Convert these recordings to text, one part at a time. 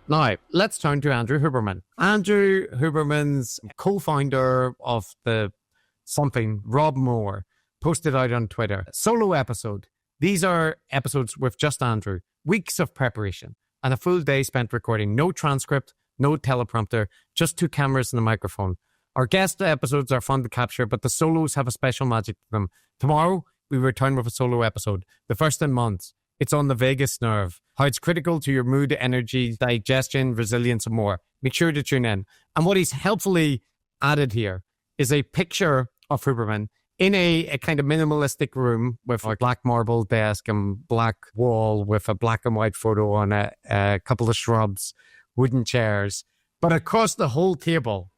Now, let's turn to Andrew Huberman. Andrew Huberman's co-founder of the something, Rob Moore, posted out on Twitter, solo episode. These are episodes with just Andrew, weeks of preparation, and a full day spent recording. No transcript, no teleprompter, just 2 cameras and a microphone. Our guest episodes are fun to capture, but the solos have a special magic to them. Tomorrow, we return with a solo episode, the first in months. It's on the vagus nerve, how it's critical to your mood, energy, digestion, resilience, and more. Make sure to tune in. And what he's helpfully added here is a picture of Huberman in a kind of minimalistic room with a black marble desk and black wall with a black and white photo on a couple of shrubs, wooden chairs. But across the whole table,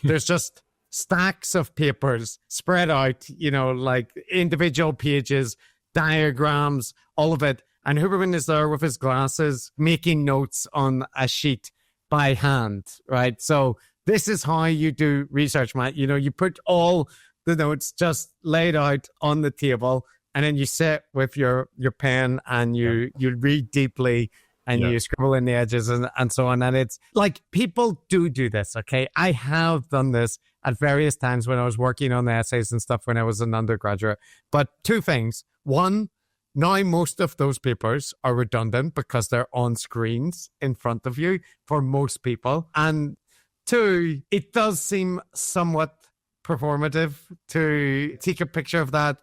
there's just stacks of papers spread out, like individual pages, diagrams, all of it. And Huberman is there with his glasses, making notes on a sheet by hand, right? So this is how you do research, Matt. You put all the notes just laid out on the table, and then you sit with your pen and you read deeply and you scribble in the edges and so on. And it's like, people do this, okay? I have done this at various times when I was working on the essays and stuff when I was an undergraduate. But 2 things. One, now most of those papers are redundant because they're on screens in front of you for most people. And 2, it does seem somewhat performative to take a picture of that,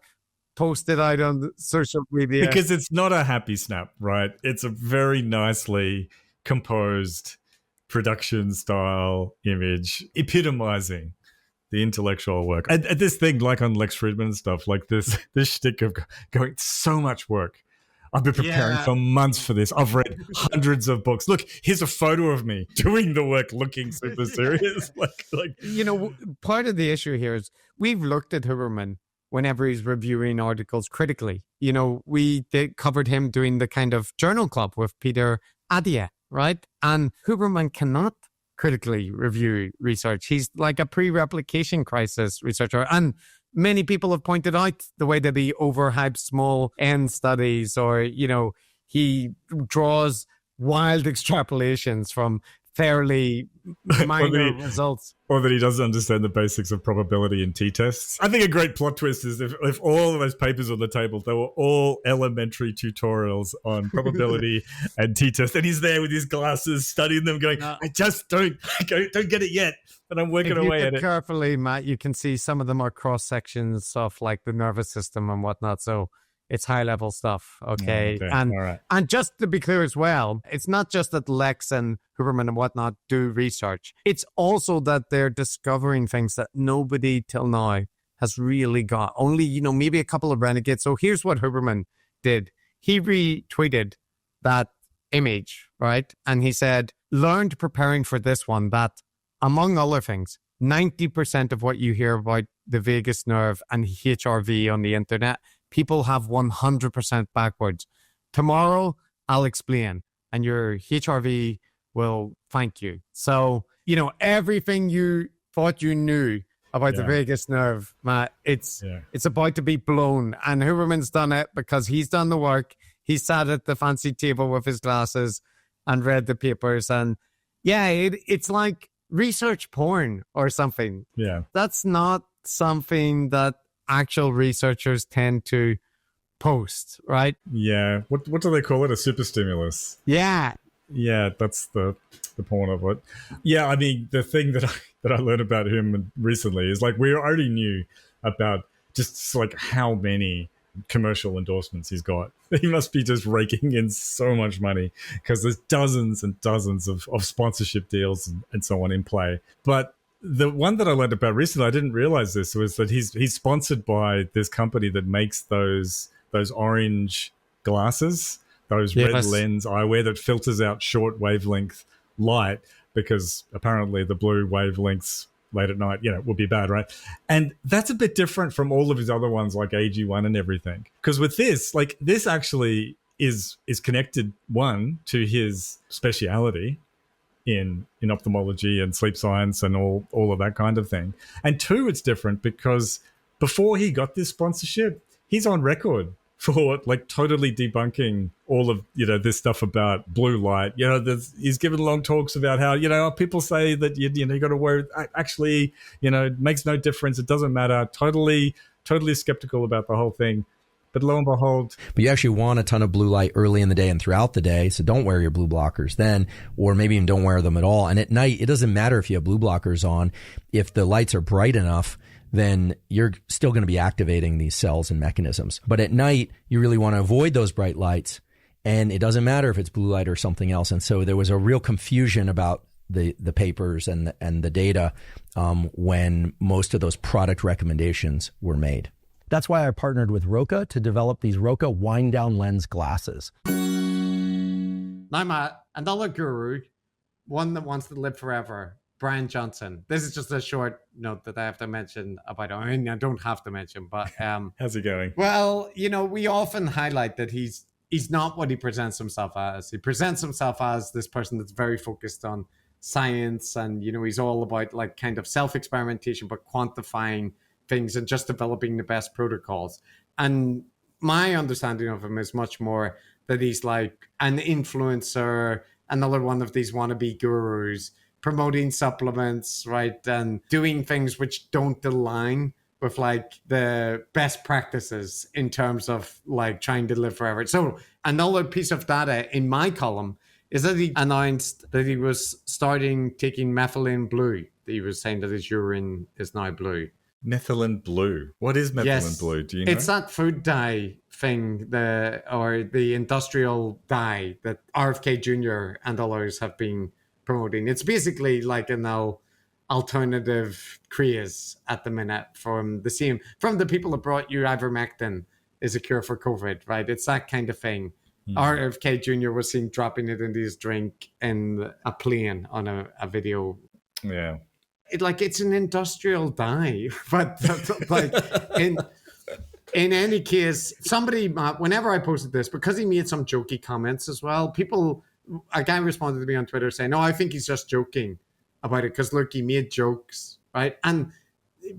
post it out on social media. Because it's not a happy snap, right? It's a very nicely composed production style image epitomizing the intellectual work. And this thing, like on Lex Fridman and stuff, like this shtick of going, so much work. I've been preparing for months for this. I've read hundreds of books. Look, here's a photo of me doing the work, looking super serious. Part of the issue here is we've looked at Huberman whenever he's reviewing articles critically. We covered him doing the kind of journal club with Peter Adia, right? And Huberman cannot critically review research. He's like a pre-replication crisis researcher. And many people have pointed out the way that he overhypes small N studies, or, he draws wild extrapolations from fairly minor results. Or that he doesn't understand the basics of probability in t-tests. I think a great plot twist is if all of those papers on the table, they were all elementary tutorials on probability and t-tests, and he's there with his glasses studying them going, I just don't get it yet, but I'm working away at it. Carefully, Matt, you can see some of them are cross-sections of like the nervous system and whatnot, so it's high-level stuff, okay? And, all right. And just to be clear as well, it's not just that Lex and Huberman and whatnot do research. It's also that they're discovering things that nobody till now has really got. Only, maybe a couple of renegades. So here's what Huberman did. He retweeted that image, right? And he said, learned preparing for this one that, among other things, 90% of what you hear about the vagus nerve and HRV on the internet, people have 100% backwards. Tomorrow, I'll explain, and your HRV will thank you. So, everything you thought you knew about the vagus nerve, Matt, it's about to be blown. And Huberman's done it because he's done the work. He sat at the fancy table with his glasses and read the papers. And it's like research porn or something. Yeah. That's not something that actual researchers tend to post, right? Yeah. What do they call it? A super stimulus. Yeah. Yeah, that's the point of it. Yeah, I mean, the thing that I learned about him recently is like we already knew about just like how many commercial endorsements he's got. He must be just raking in so much money because there's dozens and dozens of sponsorship deals and so on in play. But the one that I learned about recently, I didn't realize this, was that he's sponsored by this company that makes those orange glasses, those red lens eyewear that filters out short wavelength light, because apparently the blue wavelengths late at night, would be bad, right? And that's a bit different from all of his other ones like AG1 and everything. Because with this, like this actually is connected, one, to his speciality in ophthalmology and sleep science and all of that kind of thing. And two, it's different because before he got this sponsorship, he's on record for like totally debunking all of, this stuff about blue light. He's given long talks about how, people say that, you got to wear, actually, it makes no difference. It doesn't matter. Totally skeptical about the whole thing. But lo and behold. But you actually want a ton of blue light early in the day and throughout the day. So don't wear your blue blockers then, or maybe even don't wear them at all. And at night, it doesn't matter if you have blue blockers on. If the lights are bright enough, then you're still going to be activating these cells and mechanisms. But at night, you really want to avoid those bright lights. And it doesn't matter if it's blue light or something else. And so there was a real confusion about the papers and the data when most of those product recommendations were made. That's why I partnered with Roca to develop these Roca wind down lens glasses. Now, Matt, another guru, one that wants to live forever, Bryan Johnson. This is just a short note that I have to mention about him. I mean, I don't have to mention, but how's it going? Well, we often highlight that he's not what he presents himself as. He presents himself as this person that's very focused on science, and he's all about like kind of self-experimentation, but quantifying things and just developing the best protocols. And my understanding of him is much more that he's like an influencer, another one of these wannabe gurus, promoting supplements, right? And doing things which don't align with like the best practices in terms of like trying to live forever. So another piece of data in my column is that he announced that he was starting taking methylene blue. He was saying that his urine is now blue. Methylene blue. What is methylene blue? Do you know? It's that food dye thing, the industrial dye that RFK Jr. and others have been promoting. It's basically like an alternative craze at the minute from the people that brought you ivermectin is a cure for COVID, right? It's that kind of thing. RFK Jr. was seen dropping it into his drink in a plane on a video. Yeah. It's an industrial dye, but like in any case, somebody, whenever I posted this, because he made some jokey comments as well, a guy responded to me on Twitter saying, "No, I think he's just joking about it because look, he made jokes, right?" And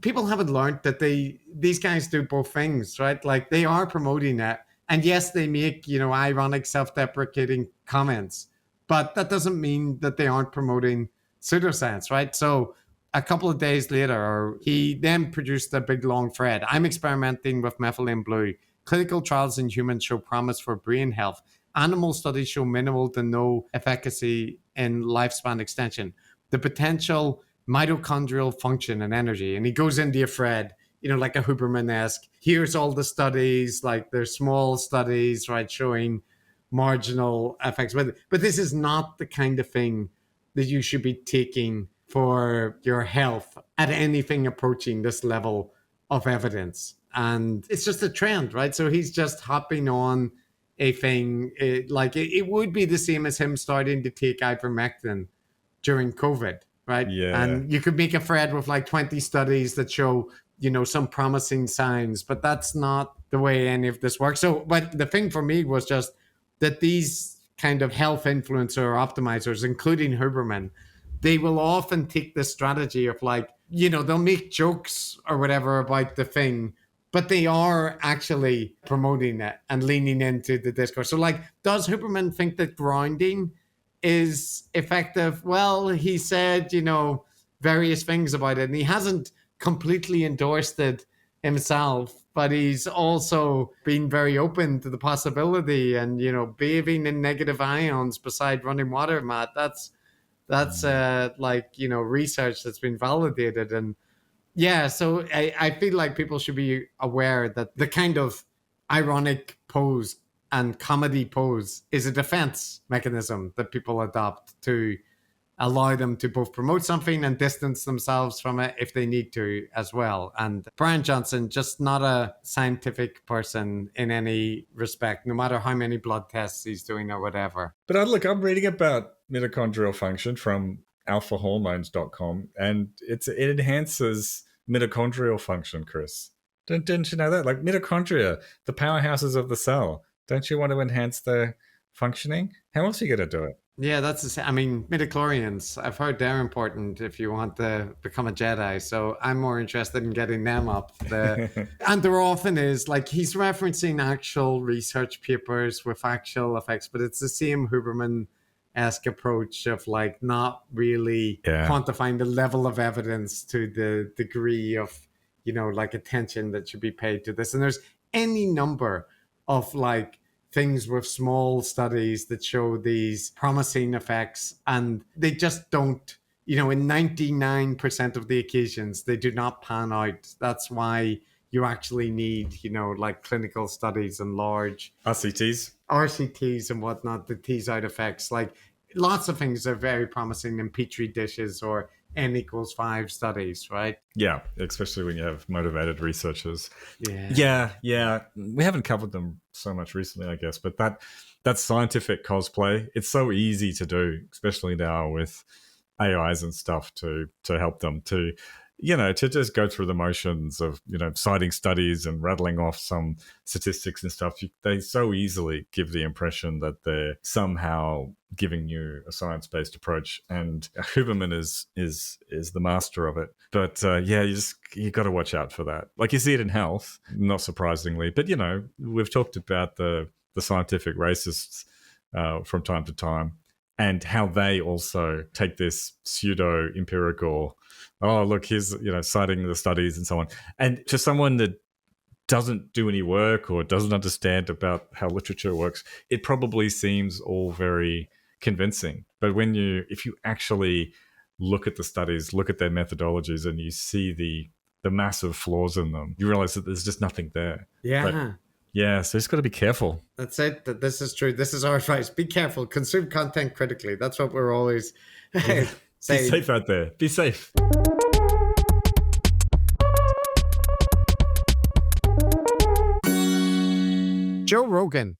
people haven't learned that these guys do both things, right? Like they are promoting it, and yes, they make ironic, self-deprecating comments, but that doesn't mean that they aren't promoting pseudoscience, right? So a couple of days later, he then produced a big long thread. I'm experimenting with methylene blue. Clinical trials in humans show promise for brain health. Animal studies show minimal to no efficacy in lifespan extension. The potential mitochondrial function and energy. And he goes into a thread, like a Huberman-esque. Here's all the studies, like they're small studies, right, showing marginal effects. But this is not the kind of thing that you should be taking for your health at anything approaching this level of evidence. And it's just a trend, right? So he's just hopping on a thing. It would be the same as him starting to take ivermectin during COVID, right? Yeah. And you could make a thread with like 20 studies that show, some promising signs, but that's not the way any of this works. So, but the thing for me was just that these kind of health influencer optimizers, including Huberman, they will often take the strategy of like, they'll make jokes or whatever about the thing, but they are actually promoting it and leaning into the discourse. So like, does Huberman think that grounding is effective? Well, he said, various things about it, and he hasn't completely endorsed it himself, but he's also been very open to the possibility and, bathing in negative ions beside running water, Matt. That's research that's been validated. And yeah, so I feel like people should be aware that the kind of ironic pose and comedy pose is a defense mechanism that people adopt to allow them to both promote something and distance themselves from it if they need to as well. And Bryan Johnson, just not a scientific person in any respect, no matter how many blood tests he's doing or whatever. But I'm reading about mitochondrial function from alphahormones.com, and it enhances mitochondrial function, Chris. Didn't you know that? Like mitochondria, the powerhouses of the cell. Don't you want to enhance their functioning? How else are you going to do it? Yeah, I mean, midichlorians, I've heard they're important if you want to become a Jedi. So I'm more interested in getting them up. And there often is, like, he's referencing actual research papers with actual effects, but it's the same Huberman-esque approach of, like, not really quantifying the level of evidence to the degree of, like, attention that should be paid to this. And there's any number of, like, things with small studies that show these promising effects, and they just don't, in 99% of the occasions, they do not pan out. That's why you actually need, like clinical studies and large RCTs and whatnot to tease out effects. Like lots of things are very promising in Petri dishes or N=5 studies, right? Yeah, especially when you have motivated researchers. Yeah. We haven't covered them so much recently, I guess, but that scientific cosplay, it's so easy to do, especially now with AIs and stuff to help them to just go through the motions of, citing studies and rattling off some statistics and stuff. They so easily give the impression that they're somehow giving you a science-based approach. And Huberman is the master of it. But you got to watch out for that. Like you see it in health, not surprisingly. But, we've talked about the scientific racists from time to time, and how they also take this pseudo-empirical, oh, look, here's, citing the studies and so on. And to someone that doesn't do any work or doesn't understand about how literature works, it probably seems all very convincing. But if you actually look at the studies, look at their methodologies, and you see the massive flaws in them, you realize that there's just nothing there. Yeah. Yeah, so just got to be careful. That's it. This is true. This is our advice. Be careful. Consume content critically. That's what we're always saying. Be safe out there. Be safe. Joe Rogan,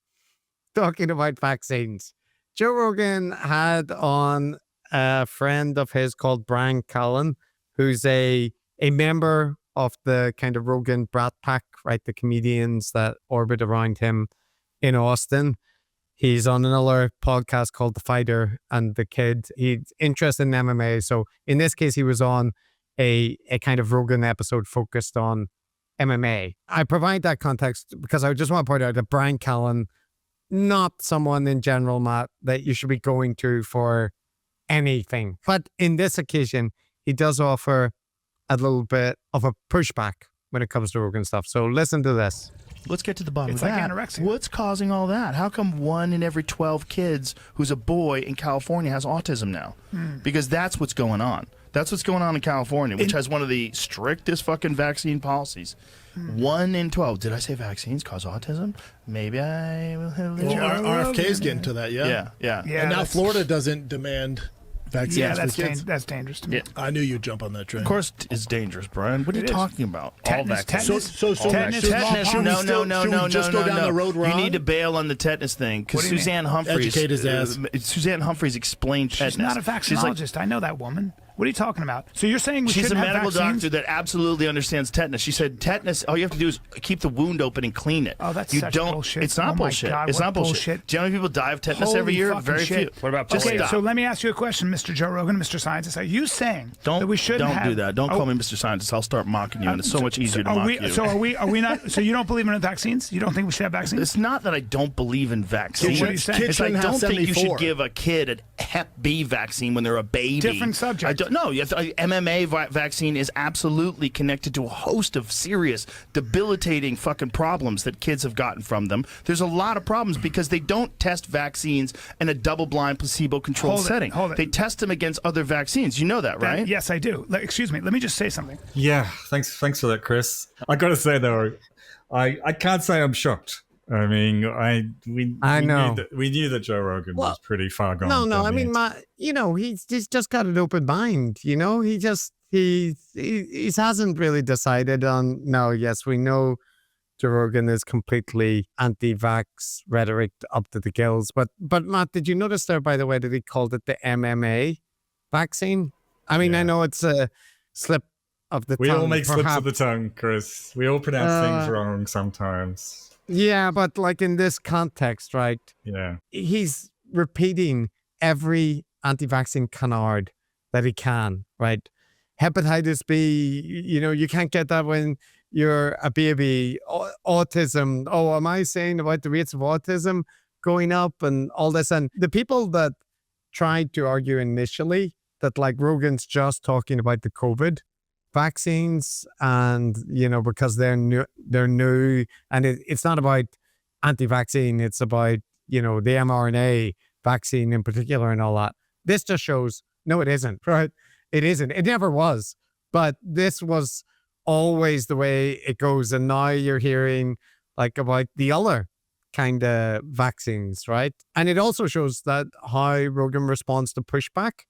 talking about vaccines. Joe Rogan had on a friend of his called Bryan, who's a member of the kind of Rogan Brat Pack, right? The comedians that orbit around him in Austin. He's on another podcast called The Fighter and the Kid. He's interested in MMA. So in this case, he was on a kind of Rogan episode focused on MMA. I provide that context because I just want to point out that Bryan Callen, not someone in general, Matt, that you should be going to for anything. But in this occasion, he does offer a little bit of a pushback when it comes to Rogan stuff. So listen to this. Let's get to the bottom It's of like that. anorexia. What's causing all that? How come 1 in every 12 kids who's a boy in California has autism now? Because that's what's going on. That's what's going on in California, which has one of the strictest fucking vaccine policies. 1 in 12. Did I say vaccines cause autism? Maybe I will. Well, RFK's getting to that, yeah. Yeah. And now Florida doesn't demand vaccines Yeah, for kids. that's dangerous to me. Yeah. I knew you'd jump on that train. Of course, it's dangerous, Brian. What are you It is. talking about? Tetanus, All vaccines. tetanus. So Tetanus, should tetanus, we No, still- no, should we no, just no, go down no. the road we're You on? need to bail on the tetanus thing because What do you mean? Suzanne Humphries. Educate his ass. Suzanne Humphries explained tetanus. She's not a She's like, vaccinologist. I know that woman. What are you talking about? So you're saying we she's a shouldn't have medical vaccines? doctor that absolutely understands tetanus. She said tetanus, all you have to do is keep the wound open and clean it. Oh, that's you such don't, bullshit. It's not Oh my bullshit. God, it's what not bullshit. bullshit. Do you know how many people die of tetanus Holy every year? fucking Very shit. few. What about Just Okay, stop. so let me ask you a question, Mr. Joe Rogan, Mr. Scientist. Are you saying that we shouldn't Don't have... do that. Don't call me Mr. Scientist. I'll start mocking you, and it's so much easier to are mock we, you. So are we not... So you don't believe in vaccines? You don't think we should have vaccines? It's not that I don't believe in vaccines. What are you saying? Kids It's I shouldn't have don't think you 74. should give a kid a Hep B vaccine when they're a baby. Different subject. I don't, no, MMA vaccine is absolutely connected to a host of serious, debilitating fucking problems that kids have gotten from them. There's a lot of problems because they don't test vaccines in a double-blind, placebo-controlled Hold it, setting. hold it. They test them against other vaccines. You know that, right? Yes, I do. Excuse me. Let me just say something. Yeah, thanks for that, Chris. I got to say though, I can't say I'm shocked. I mean, we know. knew that Joe Rogan was pretty far gone. No, down I the mean, end. he's just got an open mind. He hasn't really decided on. No, yes, we know Joe Rogan is completely anti-vax rhetoric up to the gills. But Matt, did you notice there, by the way, that he called it the MMA vaccine? I mean, I know it's a slip of the We tongue. all make slips perhaps. of the tongue, Chris. We all pronounce things wrong sometimes. Yeah, but like in this context, right? Yeah. He's repeating every anti-vaccine canard that he can, right? Hepatitis B, you can't get that when you're a baby. Autism. Oh, am I saying about the rates of autism going up and all this? And the people that tried to argue initially that like Rogan's just talking about the COVID vaccines and, because they're new and it's not about anti-vaccine, it's about, the mRNA vaccine in particular and all that. This just shows, no, it isn't, right? It isn't. It never was. But this was always the way it goes. And now you're hearing like about the other kind of vaccines, right? And it also shows that how Rogan responds to pushback,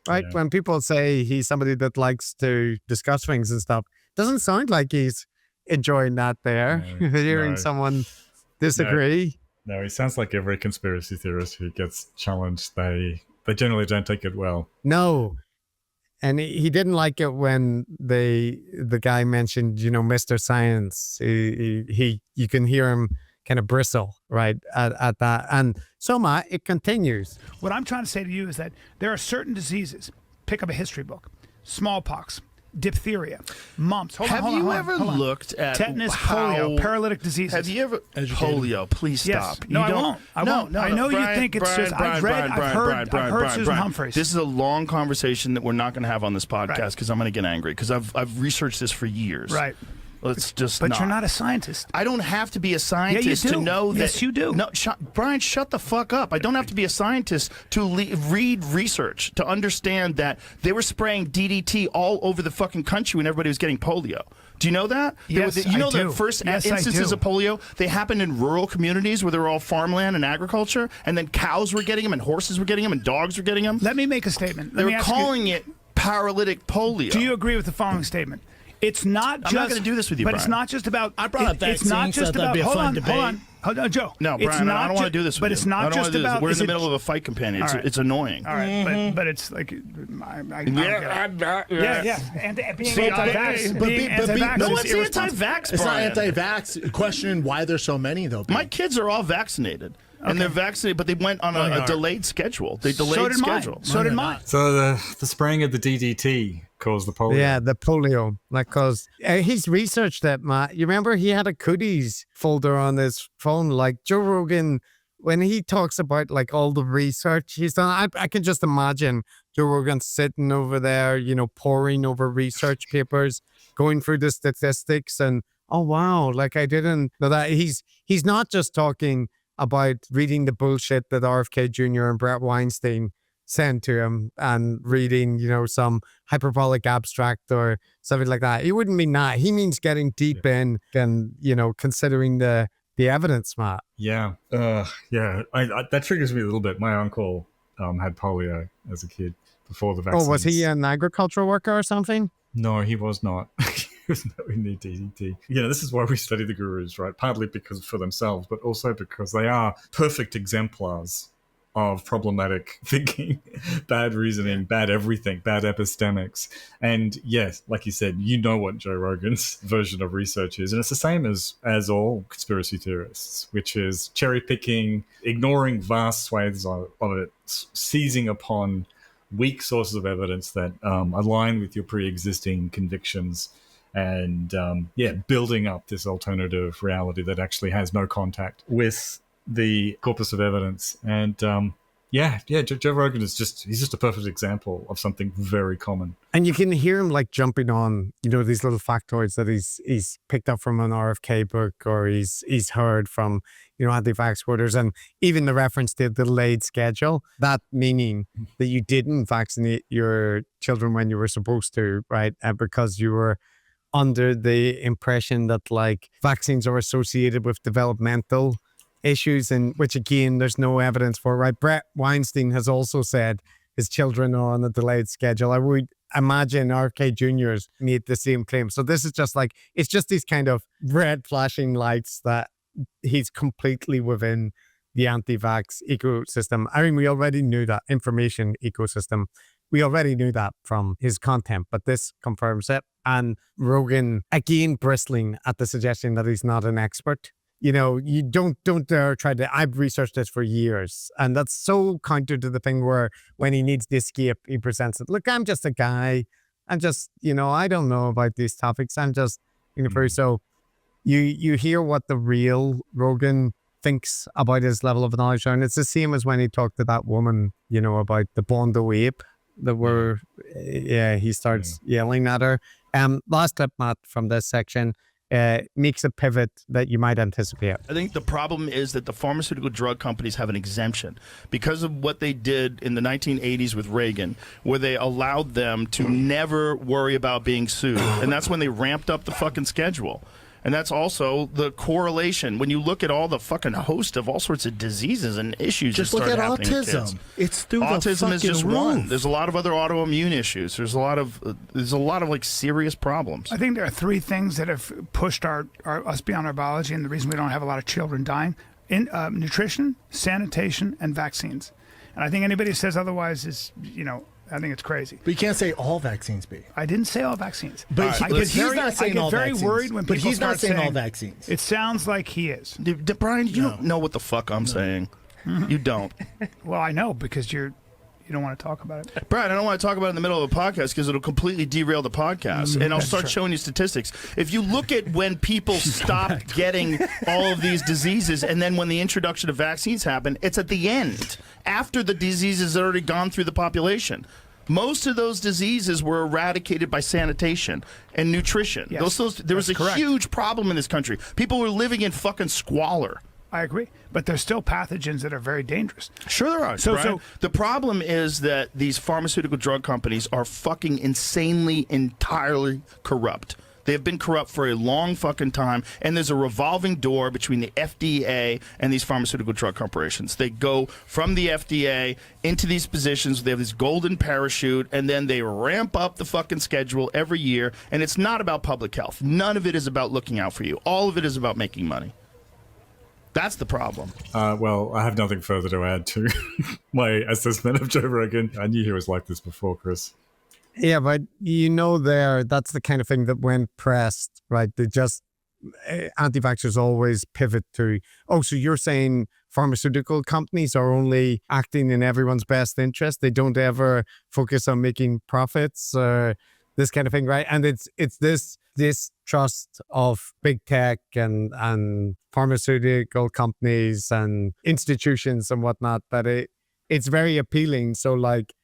right? Yeah. When people say he's somebody that likes to discuss things and stuff, doesn't sound like he's enjoying that there. Hearing someone disagree. No, he sounds like every conspiracy theorist who gets challenged. They generally don't take it well. No. And he didn't like it when the guy mentioned, Mr. Science. You can hear him kind of bristle, right, at that. And so, Matt, it continues. What I'm trying to say to you is that there are certain diseases. Pick up a history book. Smallpox, diphtheria, mumps. Have you ever looked at tetanus, polio, paralytic diseases? Have you ever polio? Please stop. Yes. No, I won't. I won't. No, I know Brian, you think it's Brian, just. I've heard Susan Humphreys. This is a long conversation that we're not going to have on this podcast because I'm going to get angry because I've researched this for years. Right. Let's just. But you're not a scientist. I don't have to be a scientist to know that. Yes, you do. No, Brian, shut the fuck up. I don't have to be a scientist to read research to understand that they were spraying DDT all over the fucking country when everybody was getting polio. Do you know that? Yes, you know I do. The first instances of polio, they happened in rural communities where they were all farmland and agriculture, and then cows were getting them, and horses were getting them, and dogs were getting them. Let me make a statement. They were calling it paralytic polio. Do you agree with the following statement? It's not just. I'm not going to do this with you, but Brian. It's not just about. I brought up vaccines. It's not just about. Hold on, Joe. No, Brian, I don't want to do this with you. But it's not just about. We're in the middle of a fight companion. It's annoying. All right, but it's like. Yeah. Being anti-vax. No one's anti-vax, It's not anti-vax. Questioning why there's so many, though. My kids are all vaccinated. And they're vaccinated, but they went on a delayed schedule. They delayed schedule. So did mine. So the spraying of the DDT caused the polio. Yeah, the polio. Because he's researched that, Matt. You remember he had a cooties folder on his phone. Like Joe Rogan, when he talks about like all the research he's done, I can just imagine Joe Rogan sitting over there, poring over research papers, going through the statistics and, oh, wow, like I didn't know that. He's not just talking about reading the bullshit that RFK Jr. and Brett Weinstein sent to him and reading, some hyperbolic abstract or something like that. He wouldn't mean that. He means getting deep in and, considering the evidence, Matt. Yeah. That triggers me a little bit. My uncle had polio as a kid before the vaccine. Oh, was he an agricultural worker or something? No, he was not. He was nowhere near DDT. This is why we study the gurus, right? Partly because for themselves, but also because they are perfect exemplars of problematic thinking, bad reasoning, bad everything, bad epistemics. And yes, like you said, what Joe Rogan's version of research is. And it's the same as all conspiracy theorists, which is cherry picking, ignoring vast swathes of it, seizing upon weak sources of evidence that align with your pre-existing convictions and building up this alternative reality that actually has no contact with the corpus of evidence. And Joe Rogan he's just a perfect example of something very common. And you can hear him like jumping on, these little factoids that he's picked up from an RFK book or he's heard from, anti-vax voters, and even the reference to the delayed schedule, that meaning that you didn't vaccinate your children when you were supposed to, right? Because you were under the impression that like vaccines are associated with developmental issues, and which again, there's no evidence for, right? Brett Weinstein has also said his children are on a delayed schedule. I would imagine RFK Jr.'s made the same claim. So this is just like, it's just these kind of red flashing lights that he's completely within the anti-vax ecosystem. I mean, we already knew that information ecosystem. We already knew that from his content, but this confirms it. And Rogan, again, bristling at the suggestion that he's not an expert you don't dare try to. I've researched this for years, and that's so counter to the thing where when he needs to escape, he presents it. Look, I'm just a guy. I'm just, I don't know about these topics. I'm just through. So you hear what the real Rogan thinks about his level of knowledge, and it's the same as when he talked to that woman, about the Bondo ape that were, he starts yelling at her. Last clip, Matt, from this section. Makes a pivot that you might anticipate. I think the problem is that the pharmaceutical drug companies have an exemption because of what they did in the 1980s with Reagan, where they allowed them to never worry about being sued. And that's when they ramped up the fucking schedule. And that's also the correlation. When you look at all the fucking host of all sorts of diseases and issues just that look start at happening with autism. kids. It's through autism the fucking is just roof. one. There's a lot of other autoimmune issues. There's a lot of like serious problems. I think there are three things that have pushed us beyond our biology, and the reason we don't have a lot of children dying: nutrition, sanitation, and vaccines. And I think anybody who says otherwise is, I think it's crazy. But you can't say all vaccines be. I didn't say all vaccines. But he's not saying all vaccines. I get very worried when people But he's not start saying all saying vaccines. It sounds like he is. Brian, you don't know what the fuck I'm saying. You don't. Well, I know because you don't want to talk about it. Brian, I don't want to talk about it in the middle of a podcast because it'll completely derail the podcast. And I'll start showing you statistics. If you look at when people stopped getting all of these diseases and then when the introduction of vaccines happened, it's at the end, after the diseases had already gone through the population. Most of those diseases were eradicated by sanitation and nutrition. Yes, there was a correct. huge problem in this country. People were living in fucking squalor. I agree. But there's still pathogens that are very dangerous. Sure there are. So the problem is that these pharmaceutical drug companies are fucking insanely, entirely corrupt. They have been corrupt for a long fucking time, and there's a revolving door between the FDA and these pharmaceutical drug corporations. They go from the FDA into these positions. They have this golden parachute, and then they ramp up the fucking schedule every year, and it's not about public health. None of it is about looking out for you. All of it is about making money. That's the problem. Well, I have nothing further to add to my assessment of Joe Rogan. I knew he was like this before, Chris. Yeah, but that's the kind of thing that when pressed, right, they just, anti-vaxxers always pivot to, so you're saying pharmaceutical companies are only acting in everyone's best interest? They don't ever focus on making profits, this kind of thing, right? And it's this trust of big tech and pharmaceutical companies and institutions and whatnot that it's very appealing. So like,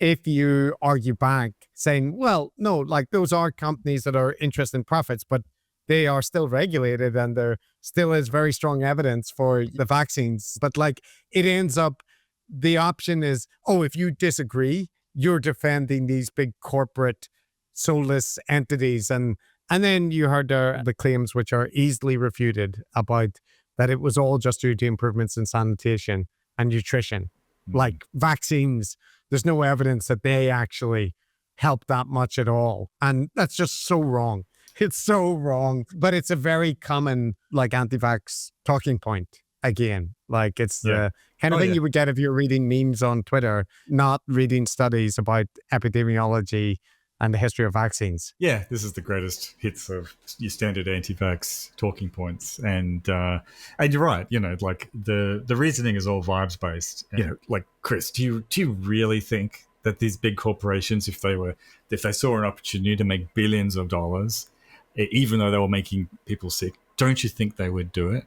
if you argue back saying, well, no, like those are companies that are interested in profits, but they are still regulated and there still is very strong evidence for the vaccines. But like it ends up, the option is, if you disagree, you're defending these big corporate soulless entities. And then you heard the claims, which are easily refuted, about that it was all just due to improvements in sanitation and nutrition. Like vaccines, there's no evidence that they actually help that much at all. And that's just so wrong. It's so wrong. But it's a very common, like, anti-vax talking point again. Like, it's the kind of thing you would get if you're reading memes on Twitter, not reading studies about epidemiology and the history of vaccines. Yeah, this is the greatest hits of your standard anti-vax talking points. And you're right, like the reasoning is all vibes based. Like, Chris, do you really think that these big corporations, if they saw an opportunity to make billions of dollars, even though they were making people sick, don't you think they would do it?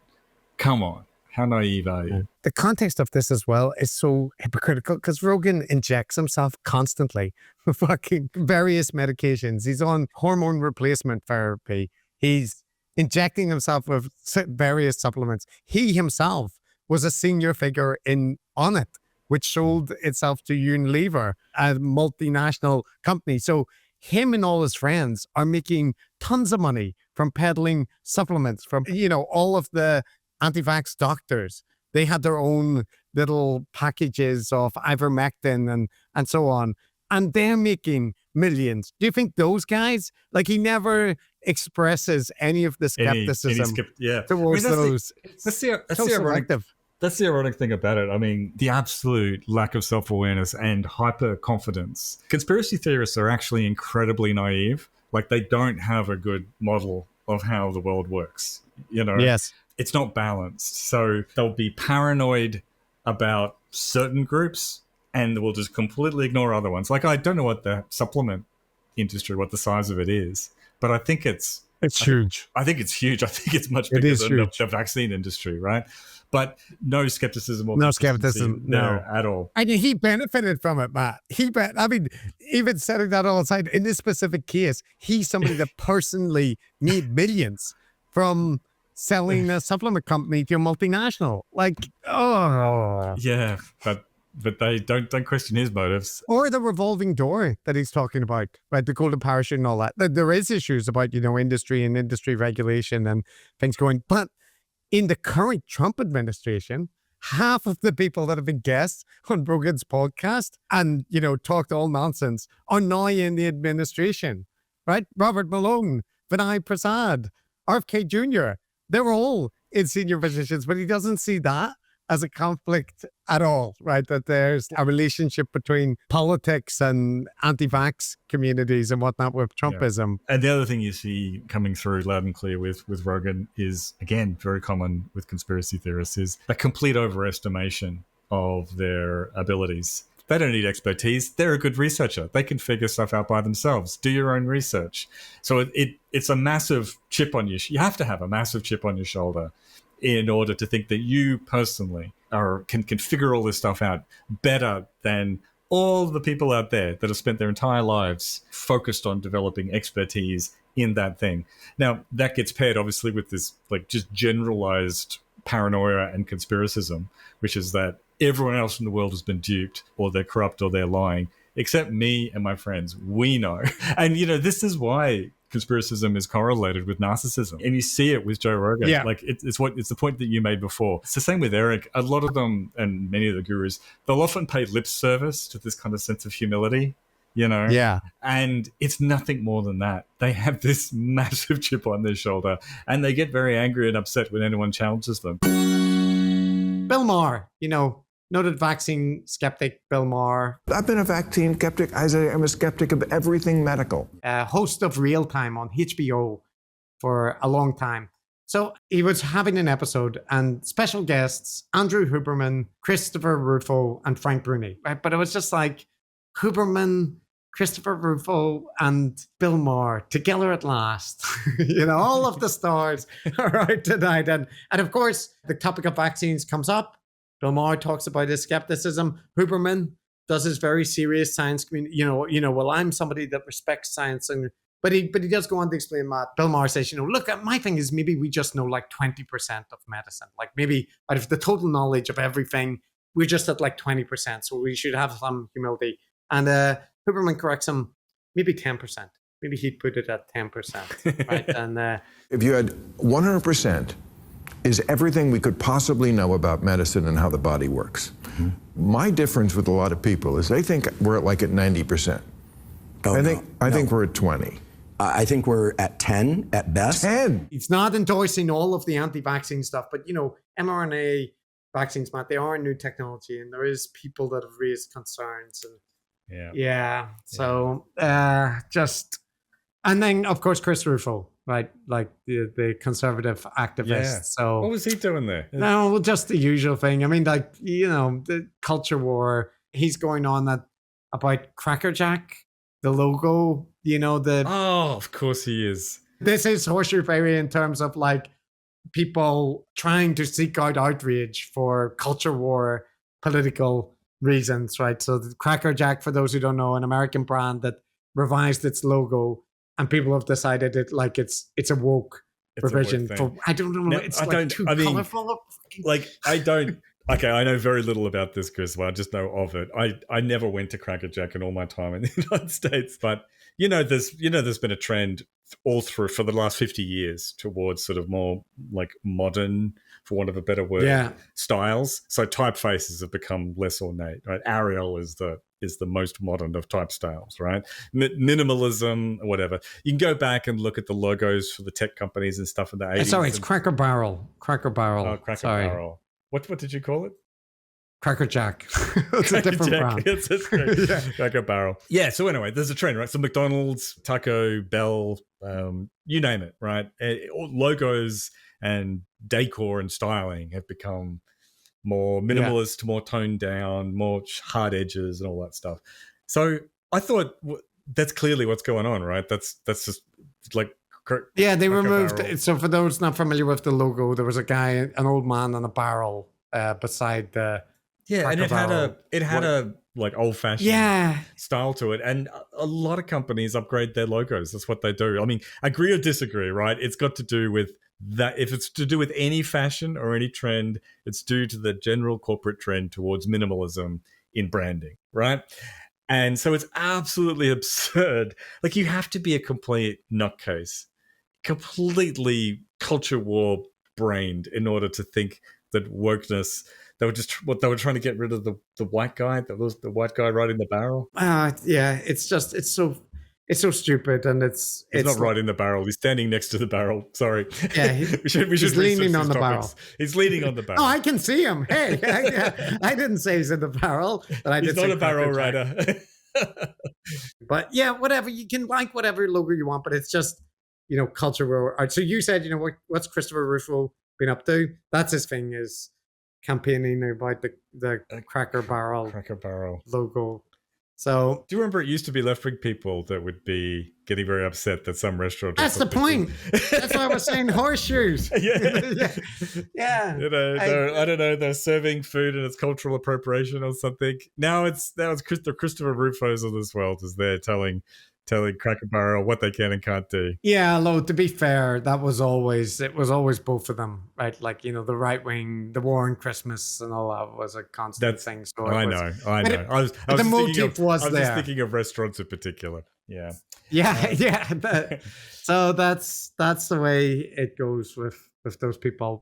Come on. How naive are you? The context of this as well is so hypocritical because Rogan injects himself constantly with fucking various medications. He's on hormone replacement therapy. He's injecting himself with various supplements. He himself was a senior figure on it, which sold itself to Unilever, a multinational company. So him and all his friends are making tons of money from peddling supplements, from, all of the anti-vax doctors. They had their own little packages of ivermectin and so on. And they're making millions. Do you think those guys, like, he never expresses any of the skepticism towards those? That's the ironic thing about it. I mean, the absolute lack of self-awareness and hyper-confidence. Conspiracy theorists are actually incredibly naive. Like, they don't have a good model of how the world works. Yes. it's not balanced. So they'll be paranoid about certain groups and will just completely ignore other ones. Like, I don't know what the supplement industry, what the size of it is, but I think it's huge. I think it's huge. I think it's much bigger than the vaccine industry, right? But no skepticism or skepticism there at all. And he benefited from it, Matt. I mean, even setting that all aside, in this specific case, he's somebody that personally made millions from selling a supplement company to a multinational. Like, oh. Yeah, but they don't question his motives. Or the revolving door that he's talking about, right? The golden parachute and all that. There is issues about, industry and industry regulation and things going. But in the current Trump administration, half of the people that have been guests on Rogan's podcast and, talked all nonsense are now in the administration, right? Robert Malone, Vinay Prasad, RFK Jr., they're all in senior positions, but he doesn't see that as a conflict at all, right? That there's a relationship between politics and anti-vax communities and whatnot with Trumpism. Yeah. And the other thing you see coming through loud and clear with Rogan is, again, very common with conspiracy theorists, is a complete overestimation of their abilities. They don't need expertise. They're a good researcher. They can figure stuff out by themselves. Do your own research. So it's a massive chip on you. You have to have a massive chip on your shoulder in order to think that you personally can figure all this stuff out better than all the people out there that have spent their entire lives focused on developing expertise in that thing. Now, that gets paired obviously with this like just generalized paranoia and conspiracism, which is that everyone else in the world has been duped, or they're corrupt, or they're lying, except me and my friends. We know. And, this is why conspiracism is correlated with narcissism. And you see it with Joe Rogan. Yeah. Like, it's the point that you made before. It's the same with Eric. A lot of them, and many of the gurus, they'll often pay lip service to this kind of sense of humility, Yeah. And it's nothing more than that. They have this massive chip on their shoulder, and they get very angry and upset when anyone challenges them. Bill Maher, noted vaccine skeptic Bill Maher. I've been a vaccine skeptic. I'm a skeptic of everything medical. Host of Real Time on HBO for a long time. So he was having an episode and special guests, Andrew Huberman, Christopher Rufo, and Frank Bruni. Right? But it was just like Huberman, Christopher Rufo, and Bill Maher together at last. All of the stars are out tonight. And of course, the topic of vaccines comes up. Bill Maher talks about his skepticism. Huberman does his very serious science community. Well, I'm somebody that respects science, but he does go on to explain that. Bill Maher says, look, my thing is maybe we just know like 20% of medicine. Like maybe out of the total knowledge of everything, we're just at like 20%. So we should have some humility. And Huberman corrects him, maybe 10%. Maybe he'd put it at 10%. Right? And if you had 100%, is everything we could possibly know about medicine and how the body works. Mm-hmm. My difference with a lot of people is they think we're at 90%. I think we're at 20. I think we're at 10 at best. 10. He's not endorsing all of the anti-vaccine stuff, but mRNA vaccines, Matt, they are a new technology, and there is people that have raised concerns. And so and then of course Chris Rufo. Right, like the conservative activist. Yeah. So what was he doing there? No, just the usual thing. I mean, the culture war. He's going on about Cracker Jack, the logo. Oh, of course he is. This is horseshoe fairy in terms of like people trying to seek out outrage for culture war, political reasons. Right. So the Cracker Jack, for those who don't know, an American brand that revised its logo. And people have decided it's a woke revision. I don't know. It's too colorful. Okay, I know very little about this, Chris, but I just know of it. I never went to Cracker Jack in all my time in the United States, but there's been a trend all through for the last 50 years towards sort of more like modern, for want of a better word, styles. So typefaces have become less ornate. Right? Arial is the most modern of type styles, right? Minimalism, whatever. You can go back and look at the logos for the tech companies and stuff in the 80s. Sorry, it's Cracker Barrel. Cracker Barrel. Oh, Cracker Barrel. What did you call it? Cracker Jack. It's a different brand. It's Cracker Barrel. Yeah, so anyway, there's a trend, right? So McDonald's, Taco Bell, you name it, right? Logos and decor and styling have become more minimalist, more toned down, more hard edges and all that stuff. So I thought that's clearly what's going on, right? That's just like... Yeah, they removed it. So for those not familiar with the logo, there was a guy, an old man on a barrel beside the... Yeah, and it had a like old-fashioned style to it, and a lot of companies upgrade their logos. That's what they do. I mean, agree or disagree, right? It's got to do with that. If it's to do with any fashion or any trend, it's due to the general corporate trend towards minimalism in branding, right? And so it's absolutely absurd. Like, you have to be a complete nutcase, completely culture war brained in order to think that wokeness... They were trying to get rid of the white guy. That was the white guy riding the barrel. Yeah, it's so stupid, and it's not riding the barrel. He's standing next to the barrel. Sorry. Yeah, we should he's leaning on the barrel. He's leaning on the barrel. Oh, I can see him. Hey, I didn't say he's in the barrel, but I did. He's not a barrel rider. But yeah, whatever. You can like whatever logo you want, but it's just culture war. So you said what's Christopher Ruffo been up to? That's his thing, is campaigning about the Cracker Barrel logo. So do you remember it used to be left-wing people that would be getting very upset that some restaurant... That's the point. That's why I was saying horseshoes. Yeah. I don't know, they're serving food and it's cultural appropriation or something. Now it's Christopher Ruffo's of this world is there telling Cracker Barrel what they can and can't do. Yeah, although to be fair, it was always both of them, right? Like, the right wing, the war on Christmas and all that was a constant thing. So I know. I was just thinking of restaurants in particular. Yeah. So that's the way it goes with those people.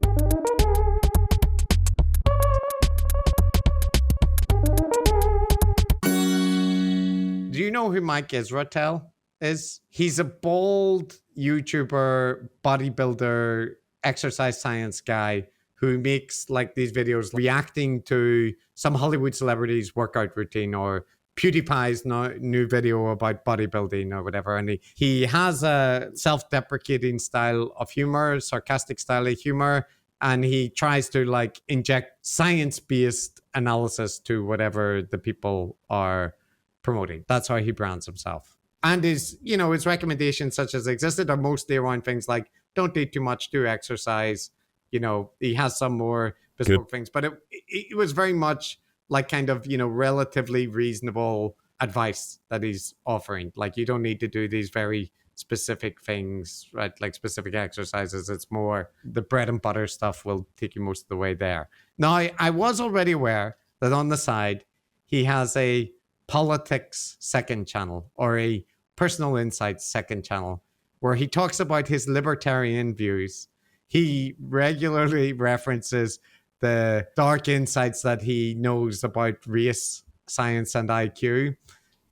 Do you know who Mike Israetel is? He's a bald YouTuber, bodybuilder, exercise science guy who makes like these videos reacting to some Hollywood celebrities' workout routine or PewDiePie's new video about bodybuilding or whatever. And he has a self-deprecating style of humor, sarcastic style of humor, and he tries to like inject science-based analysis to whatever the people are promoting. That's how he brands himself. And his recommendations such as existed are mostly around things like don't eat too much, do exercise. He has some more bespoke things, but it was very much like kind of, relatively reasonable advice that he's offering. Like, you don't need to do these very specific things, right? Like specific exercises. It's more the bread and butter stuff will take you most of the way there. Now, I was already aware that on the side, he has a politics second channel or a personal insights second channel where he talks about his libertarian views. He regularly references the dark insights that he knows about race, science, and IQ.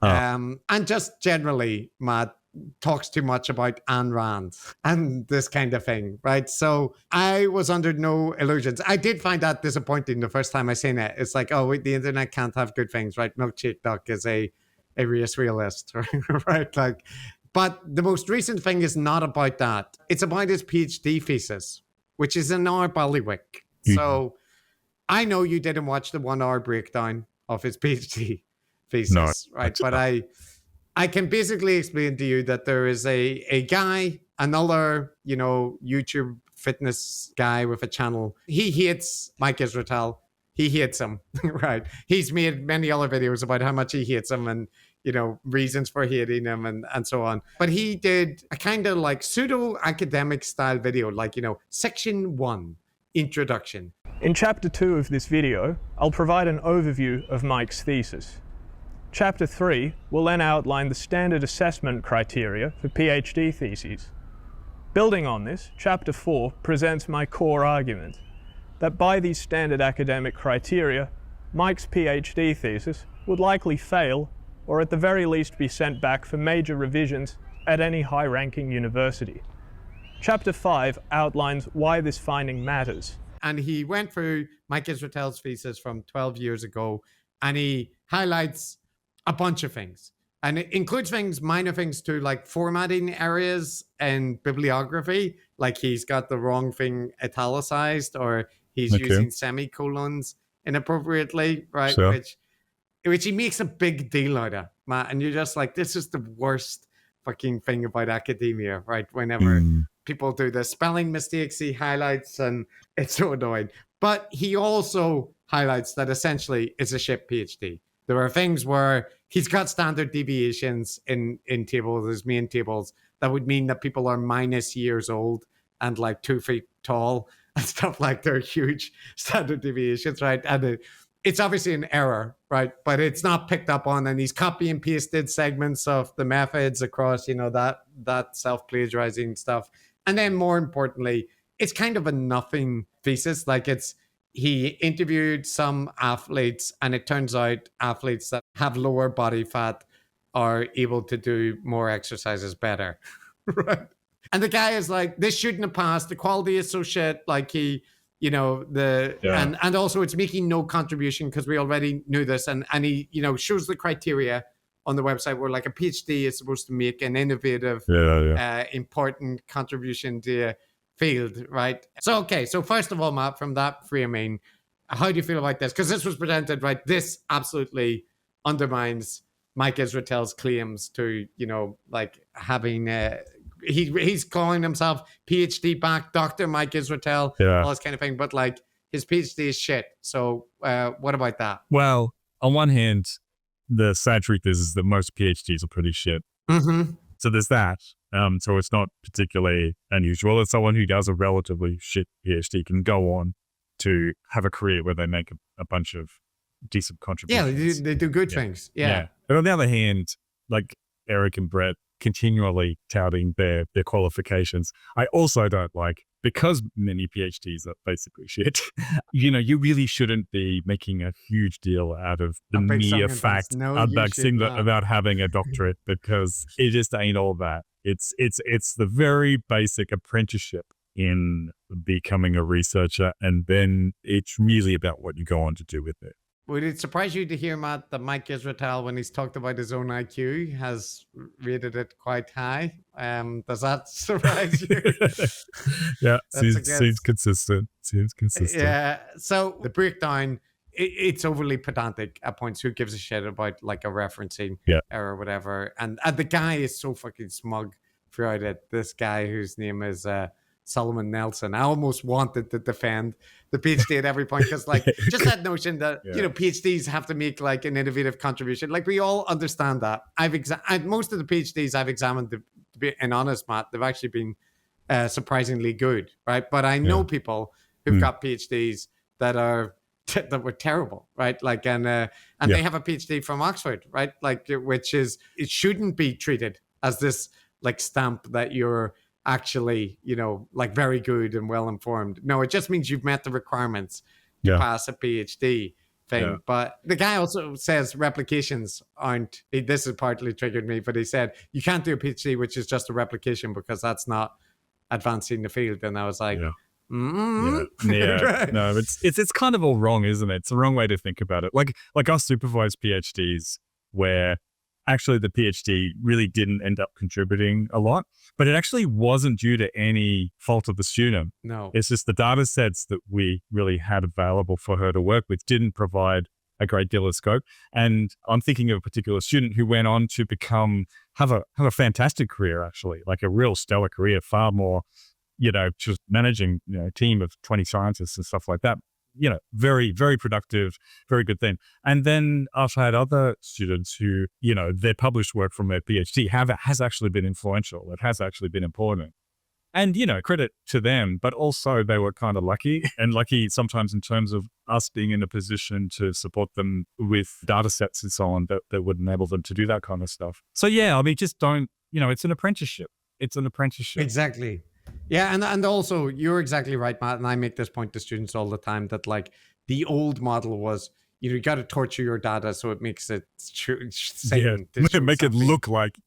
And just generally, Matt talks too much about Ayn Rand and this kind of thing, right? So I was under no illusions. I did find that disappointing the first time I seen it. It's like, oh, wait, the internet can't have good things, right? Milkshake Duck is a race realist, right? Like, but the most recent thing is not about that. It's about his PhD thesis, which is in our Ballywick. So I know you didn't watch the 1 hour breakdown of his PhD thesis, right? But I can basically explain to you that there is a guy, another, YouTube fitness guy with a channel. He hates Mike Israetel. He hates him, right? He's made many other videos about how much he hates him and, reasons for hating him and so on. But he did a kind of like pseudo academic style video, like, section 1, introduction. In chapter 2 of this video, I'll provide an overview of Mike's thesis. Chapter 3 will then outline the standard assessment criteria for PhD theses. Building on this, Chapter 4 presents my core argument that by these standard academic criteria, Mike's PhD thesis would likely fail or at the very least be sent back for major revisions at any high-ranking university. Chapter 5 outlines why this finding matters. and he went through Mike Israetel's thesis from 12 years ago, and he highlights a bunch of things. And it includes things, minor things too, like formatting areas and bibliography. Like he's got the wrong thing italicized, or he's using semicolons inappropriately, right? Sure. Which he makes a big deal out of, Matt. And you're just like, this is the worst fucking thing about academia, right? Whenever people do the spelling mistakes, he highlights, and it's so annoying. But he also highlights that essentially it's a shit PhD. There are things where he's got standard deviations in tables, his main tables, that would mean that people are minus years old and like 2 feet tall and stuff. Like they're huge standard deviations, right? And it's obviously an error, right? But it's not picked up on, and he's copy and pasted segments of the methods across, you know, that self-plagiarizing stuff. And then more importantly, it's kind of a nothing thesis. Like he interviewed some athletes, and it turns out athletes that have lower body fat are able to do more exercises better, right? And the guy is like, this shouldn't have passed. The quality is so shit. Like and also it's making no contribution, because we already knew this. And he, you know, shows the criteria on the website where like a PhD is supposed to make an innovative, important contribution to field, right? So, okay. So first of all, Matt, from that framing, how do you feel about this? Because this was presented, right? This absolutely undermines Mike Israetel's claims to, you know, like having, he's calling himself PhD back Dr. Mike Israetel, all this kind of thing. But like his PhD is shit. So what about that? Well, on one hand, the sad truth is that most PhDs are pretty shit. Mm-hmm. So there's that. So it's not particularly unusual that someone who does a relatively shit PhD can go on to have a career where they make a bunch of decent contributions. Yeah, they do good things. Yeah. But on the other hand, like Eric and Brett continually touting their qualifications, I also don't like, because many PhDs are basically shit, you know, you really shouldn't be making a huge deal out of the mere fact about having a doctorate, because it just ain't all that. It's the very basic apprenticeship in becoming a researcher, and then it's really about what you go on to do with it. Would it surprise you to hear, Matt, that Mike Israetel, when he's talked about his own IQ, has rated it quite high? Does that surprise you? Yeah, seems consistent. Yeah. So the breakdown, it's overly pedantic at points. Who gives a shit about like a referencing error or whatever? And the guy is so fucking smug throughout it. This guy whose name is Solomon Nelson. I almost wanted to defend the PhD at every point, because like just that notion that you know, PhDs have to make like an innovative contribution. Like we all understand that. Most of the PhDs I've examined, to be honest, Matt, they've actually been surprisingly good, right? But I know people who've got PhDs that were terrible, right? Like and they have a PhD from Oxford, right? Like which is, it shouldn't be treated as this like stamp that you're actually, you know, like very good and well informed. No, it just means you've met the requirements to pass a PhD thing. Yeah. But the guy also says replications aren't, this has partly triggered me, but he said you can't do a PhD which is just a replication, because that's not advancing the field. And I was like, no, it's kind of all wrong, isn't it? It's the wrong way to think about it. Like our supervised PhDs, where actually the PhD really didn't end up contributing a lot, but it actually wasn't due to any fault of the student. No. It's just the data sets that we really had available for her to work with didn't provide a great deal of scope. And I'm thinking of a particular student who went on to have a fantastic career, actually, like a real stellar career, far more, you know, just managing, you know, a team of 20 scientists and stuff like that. You know, very, very productive, very good thing. And then I've had other students who, you know, their published work from their PhD has actually been influential. It has actually been important. And, you know, credit to them, but also they were kind of lucky, and lucky sometimes in terms of us being in a position to support them with data sets and so on that would enable them to do that kind of stuff. So yeah, I mean, just don't, you know, it's an apprenticeship. Exactly. Yeah, and also you're exactly right, Matt. And I make this point to students all the time that like the old model was, you know, you got to torture your data so it makes it make it look like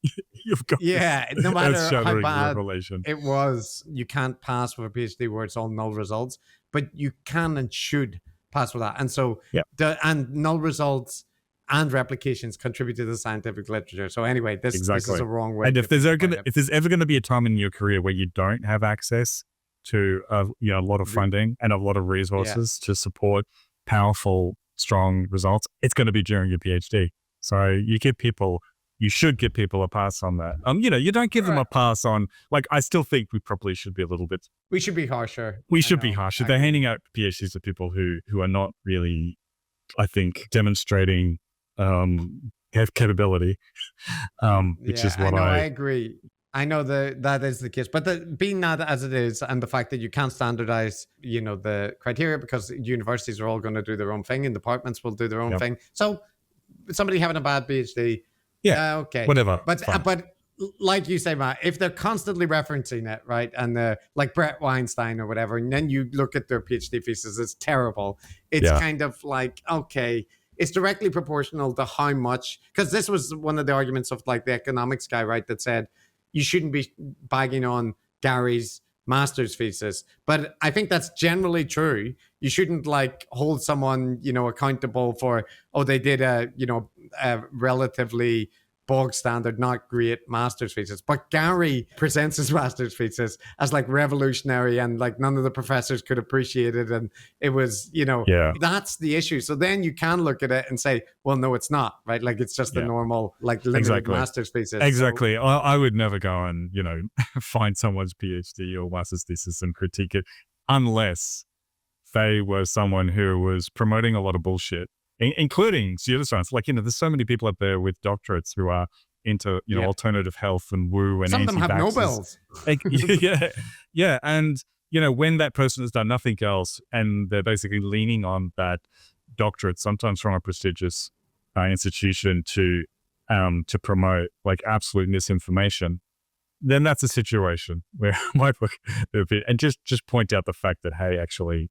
you've got no matter how bad revelation. It was, you can't pass with a PhD where it's all null results. but you can and should pass with that. And so Yeah. and null results and replications contribute to the scientific literature. So anyway, this is a wrong way. And if there's ever going to be a time in your career where you don't have access to a lot of funding and a lot of resources to support powerful, strong results, it's going to be during your PhD. So you should give people a pass on that. You don't give them a pass on, like, I still think we probably should be a little bit. We should be harsher. We should be harsher. They're handing out PhDs to people who are not really, I think, demonstrating capability, which is what I agree. I know that is the case, but being that as it is, and the fact that you can't standardize, the criteria because universities are all going to do their own thing and departments will do their own thing. So somebody having a bad PhD, okay, whatever. But like you say, Matt, if they're constantly referencing it, right, and like Brett Weinstein or whatever, and then you look at their PhD thesis, it's terrible. It's kind of like, okay, it's directly proportional to how much, because this was one of the arguments of like the economics guy, right, that said you shouldn't be bagging on Gary's master's thesis. But I think that's generally true. You shouldn't like hold someone, accountable for, they did a relatively bog standard, not great master's thesis. But Gary presents his master's thesis as like revolutionary and like none of the professors could appreciate it. And it was, that's the issue. So then you can look at it and say, well, no, it's not, right? Like it's just a normal, like limited master's thesis. Exactly. So, I would never go and, find someone's PhD or master's thesis and critique it unless they were someone who was promoting a lot of bullshit, including pseudoscience. Like, there's so many people out there with doctorates who are into, alternative health and woo and some of them have Nobels. Yeah. And, when that person has done nothing else and they're basically leaning on that doctorate, sometimes from a prestigious institution to promote like absolute misinformation, then that's a situation where I might look and just point out the fact that, hey, actually,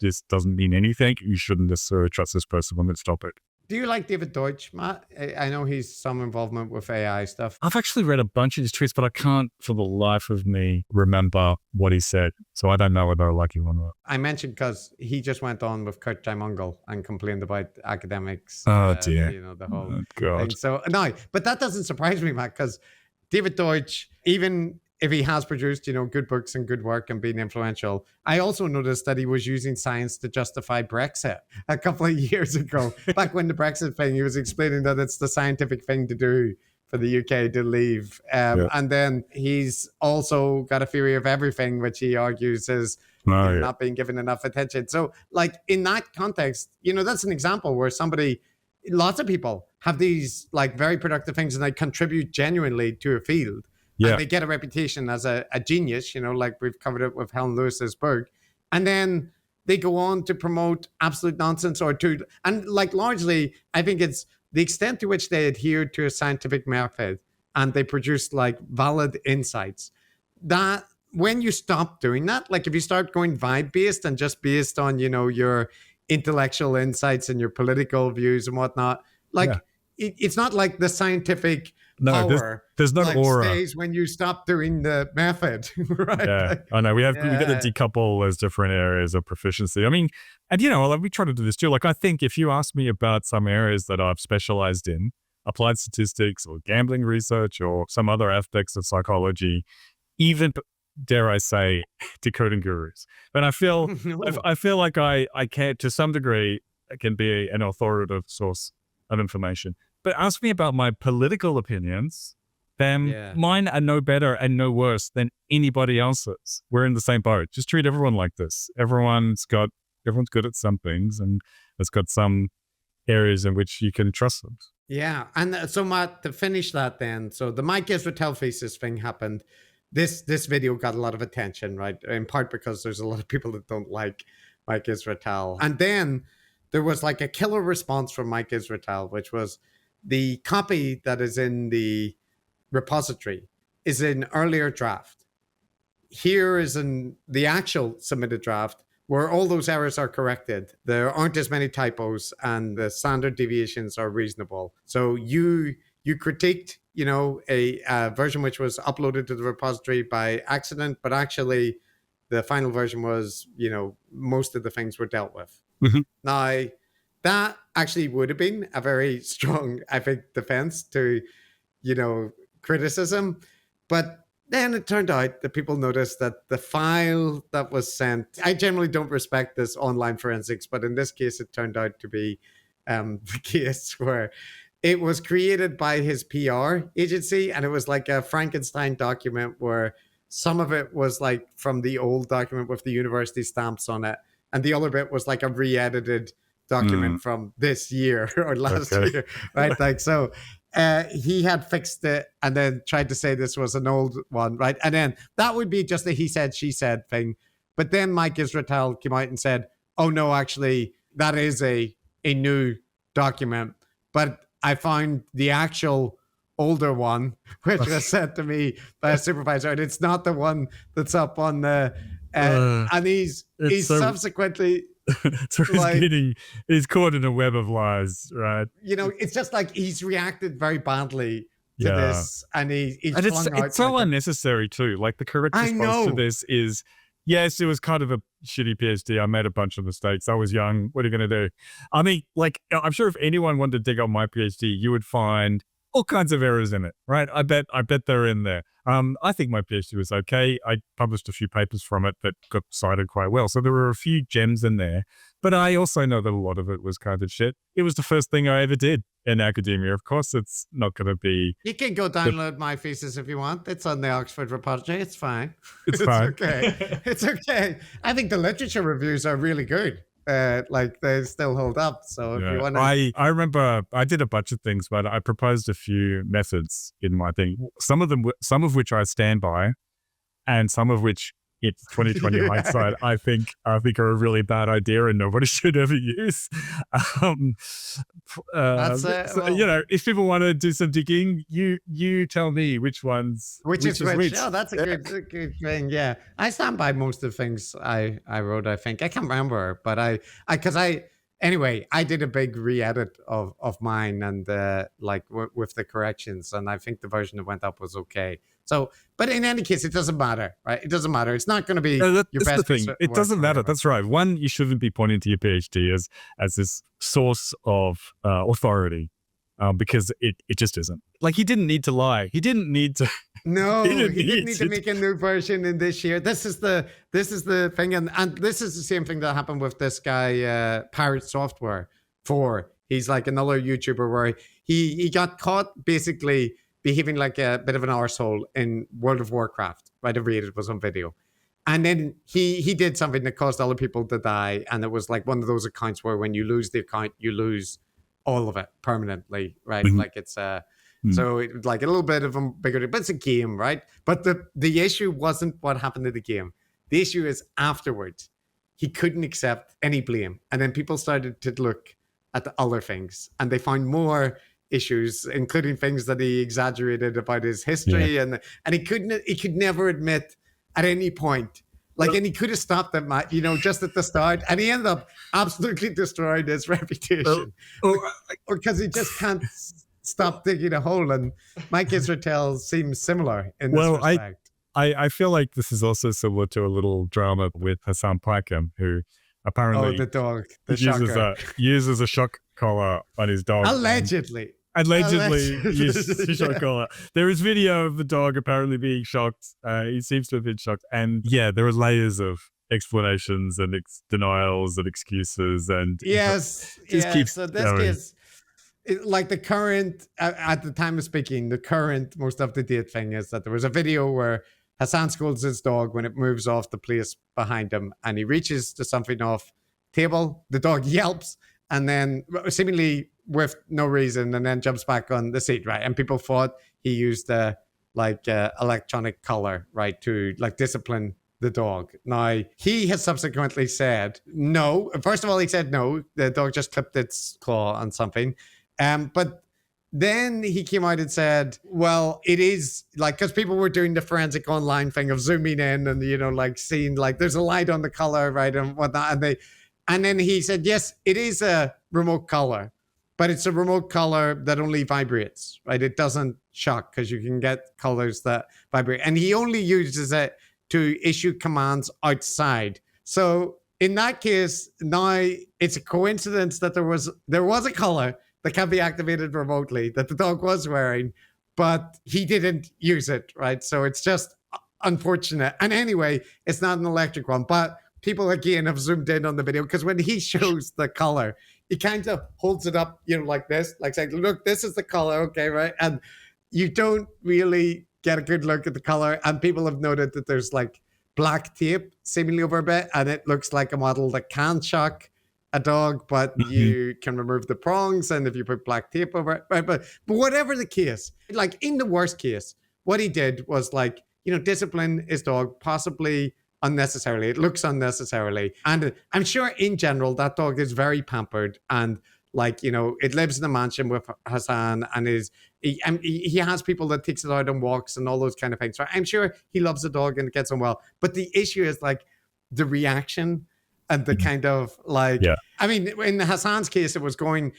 this doesn't mean anything. You shouldn't necessarily trust this person on this topic. Do you like David Deutsch, Matt? I know he's some involvement with AI stuff. I've actually read a bunch of his tweets, but I can't for the life of me remember what he said. So I don't know whether I like him or not. I mentioned because he just went on with Kurt Jaimungal and complained about academics. Oh, dear. The whole God. thing. So, no, but that doesn't surprise me, Matt, because David Deutsch, even if he has produced, good books and good work and been influential, I also noticed that he was using science to justify Brexit a couple of years ago. Back when the Brexit thing, he was explaining that it's the scientific thing to do for the UK to leave. And then he's also got a theory of everything, which he argues is not being given enough attention. So, like, in that context, that's an example where lots of people have these, like, very productive things and they contribute genuinely to a field. And they get a reputation as a genius, like we've covered it with Helen Lewis's book. And then they go on to promote absolute nonsense and like largely, I think it's the extent to which they adhere to a scientific method and they produce like valid insights. That when you stop doing that, like if you start going vibe-based and just based on, your intellectual insights and your political views and whatnot, like it's not like the scientific power there's no aura stays when you stop doing the method, right? Yeah, I know. We got to decouple those different areas of proficiency. I mean, and like we try to do this too. Like I think if you ask me about some areas that I've specialized in, applied statistics or gambling research or some other aspects of psychology, even dare I say, decoding gurus. But I feel like I can, to some degree, can be an authoritative source of information. But ask me about my political opinions, then mine are no better and no worse than anybody else's. We're in the same boat. Just treat everyone like this. Everyone's good at some things, and it's got some areas in which you can trust them. Yeah, and so Matt, to finish that then, so the Mike Israetel thesis thing happened. This video got a lot of attention, right? In part because there's a lot of people that don't like Mike Israetel. And then there was like a killer response from Mike Israetel, which was the copy that is in the repository is an earlier draft. Here is in the actual submitted draft where all those errors are corrected. There aren't as many typos and the standard deviations are reasonable. So you critiqued, a version which was uploaded to the repository by accident, but actually the final version was, most of the things were dealt with. Mhm. Now, that actually would have been a very strong, I think, defense to, criticism. But then it turned out that people noticed that the file that was sent, I generally don't respect this online forensics, but in this case, it turned out to be the case where it was created by his PR agency, and it was like a Frankenstein document where some of it was like from the old document with the university stamps on it, and the other bit was like a re-edited document from this year or last year, right? Like, so he had fixed it and then tried to say this was an old one, right? And then that would be just a he said, she said thing. But then Mike Israetel came out and said, oh no, actually, that is a new document. But I found the actual older one, which was sent to me by a supervisor, and it's not the one that's up on the, and he's subsequently... So he's caught in a web of lies, right? It's just like he's reacted very badly to this, and it's so unnecessary too. Like, the correct response to this is, yes, it was kind of a shitty PhD. I made a bunch of mistakes. I was young. What are you going to do? I mean, like, I'm sure if anyone wanted to dig up my PhD, you would find all kinds of errors in it, right? I bet they're in there. I think my PhD was okay. I published a few papers from it that got cited quite well. So there were a few gems in there, but I also know that a lot of it was kind of shit. It was the first thing I ever did in academia. Of course, it's not going to be... You can go download my thesis if you want. It's on the Oxford repository. It's fine. It's fine. Okay. It's okay. I think the literature reviews are really good. Like, they still hold up. So if you want to... I remember I did a bunch of things, but I proposed a few methods in my thing. Some of which I stand by, and some of which, it's 2020 hindsight, I think are a really bad idea and nobody should ever use. That's it. So, if people want to do some digging, you tell me which ones. Which is which. Oh, that's a good thing. Yeah, I stand by most of the things I wrote. I think I can't remember, but anyway, I did a big re-edit of mine, and with the corrections, and I think the version that went up was okay. So, but in any case, it doesn't matter, right? It doesn't matter. It's not going to be your best. The thing. It doesn't matter. That's right. One, you shouldn't be pointing to your PhD as this source of authority, because it just isn't. Like, he didn't need to lie. He didn't need to. No, he didn't need to make a new version in this year. This is the thing, and this is the same thing that happened with this guy, Pirate Software 4. He's like another YouTuber where he got caught basically behaving like a bit of an arsehole in World of Warcraft, right? It was on video. And then he did something that caused other people to die. And it was like one of those accounts where when you lose the account, you lose all of it permanently, right? Mm-hmm. Like it's so it, like a little bit of a bigger, but it's a game, right? But the issue wasn't what happened to the game. The issue is afterwards, he couldn't accept any blame. And then people started to look at the other things, and they found more issues, including things that he exaggerated about his history, and he could never admit at any point, and he could have stopped it, just at the start, and he ended up absolutely destroying his reputation, because he just can't stop digging a hole. And Mike Israetel seems similar in this respect. I feel like this is also similar to a little drama with Hasan Piker, who apparently the dog, uses a shock collar on his dog. Allegedly uses a shock collar. There is video of the dog apparently being shocked. He seems to have been shocked, and there are layers of explanations and denials and excuses, and keeps so this going. is like the current, at the time of speaking, the current most up-to-date thing is that there was a video where Hasan scolds his dog when it moves off the place behind him, and he reaches to something off table. The dog yelps, and then seemingly with no reason, and then jumps back on the seat, right? And people thought he used electronic collar, right, to discipline the dog. Now, he has subsequently said no. First of all, he said no. The dog just clipped its claw on something. But then he came out and said, well, it is because people were doing the forensic online thing of zooming in and, seeing there's a light on the collar, right, and whatnot. And then he said, yes, it is a remote collar, but it's a remote collar that only vibrates, right? It doesn't shock, because you can get colors that vibrate. And he only uses it to issue commands outside. So in that case, now it's a coincidence that there was a collar that can be activated remotely that the dog was wearing, but he didn't use it, right? So it's just unfortunate. And anyway, it's not an electric one, but people again have zoomed in on the video because when he shows the collar, he kind of holds it up, like this, like saying, look, this is the collar, okay, right? And you don't really get a good look at the collar. And people have noted that there's like black tape seemingly over a bit, and it looks like a model that can shock a dog, but you can remove the prongs, and if you put black tape over it, right? But whatever the case, like in the worst case, what he did was like, discipline his dog, possibly unnecessarily. It looks unnecessarily. And I'm sure in general, that dog is very pampered and like, it lives in a mansion with Hasan and he has people that takes it out on walks and all those kind of things. So I'm sure he loves the dog and it gets on well. But the issue is like the reaction and the kind of like, I mean, in Hasan's case, it was going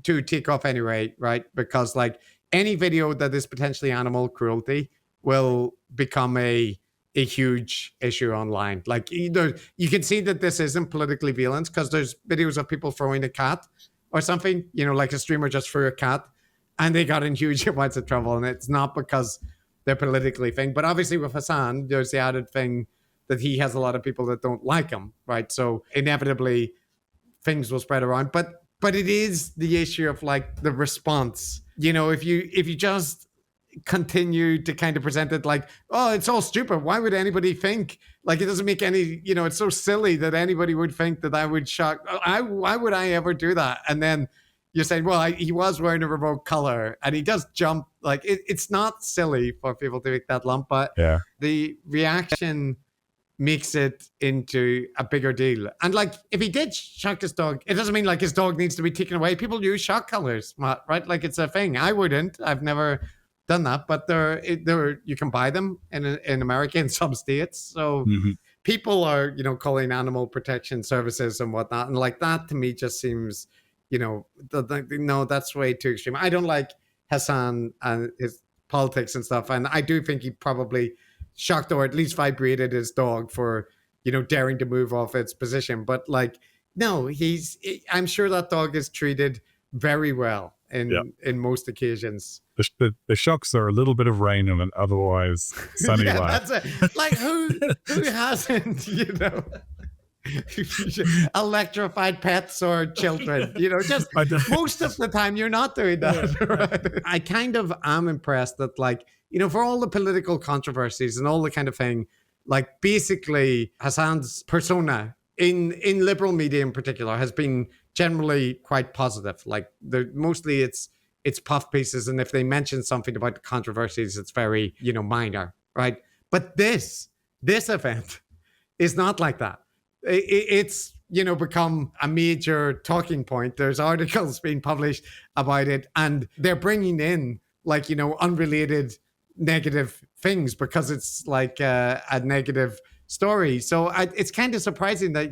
to take off anyway, right? Because like any video that is potentially animal cruelty will become a huge issue online. Like you can see that this isn't politically violent because there's videos of people throwing a cat or something, like a streamer just threw a cat and they got in huge amounts of trouble. And it's not because they're politically thing, but obviously with Hasan, there's the added thing that he has a lot of people that don't like him, right? So inevitably things will spread around, but it is the issue of like the response. If you just continue to kind of present it like, oh, it's all stupid. Why would anybody think like it doesn't make any, it's so silly that anybody would think that I would shock. Why would I ever do that? And then you're saying, well, he was wearing a remote color and he does jump. Like it's not silly for people to make that lump, but the reaction makes it into a bigger deal. And like, if he did shock his dog, it doesn't mean like his dog needs to be taken away. People use shock collars, right? Like it's a thing. I wouldn't. I've never done that, but there you can buy them in America in some states. So people are, calling animal protection services and whatnot. And like that to me just seems, no, that's way too extreme. I don't like Hasan and his politics and stuff. And I do think he probably shocked or at least vibrated his dog for, daring to move off its position. But like, no, I'm sure that dog is treated very well in most occasions. The shocks are a little bit of rain on an otherwise sunny life. That's it. Like who hasn't, electrified pets or children, just most of the time you're not doing that. Right? I kind of am impressed that like, for all the political controversies and all the kind of thing, like basically Hasan's persona in liberal media in particular has been generally quite positive. Like mostly it's puff pieces, and if they mention something about the controversies, it's very minor, right? But this event is not like that. It's become a major talking point. There's articles being published about it, and they're bringing in like unrelated negative things because it's like a negative story. So it's kind of surprising that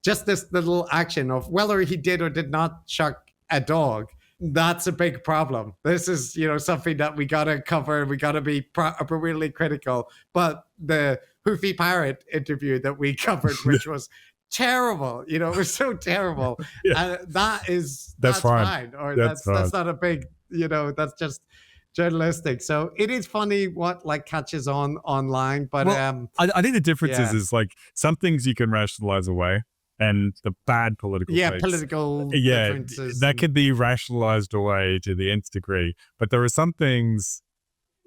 just this little action of whether he did or did not shock a dog, that's a big problem. This is, something that we got to cover. We got to be appropriately critical. But the Hoofy Parrot interview that we covered, which was terrible, it was so terrible. That's fine. Or that's not a big, that's just journalistic. So it is funny what like catches on online. But I think the difference is like some things you can rationalize away. And the bad political differences. That could be rationalized away to the nth degree. But there are some things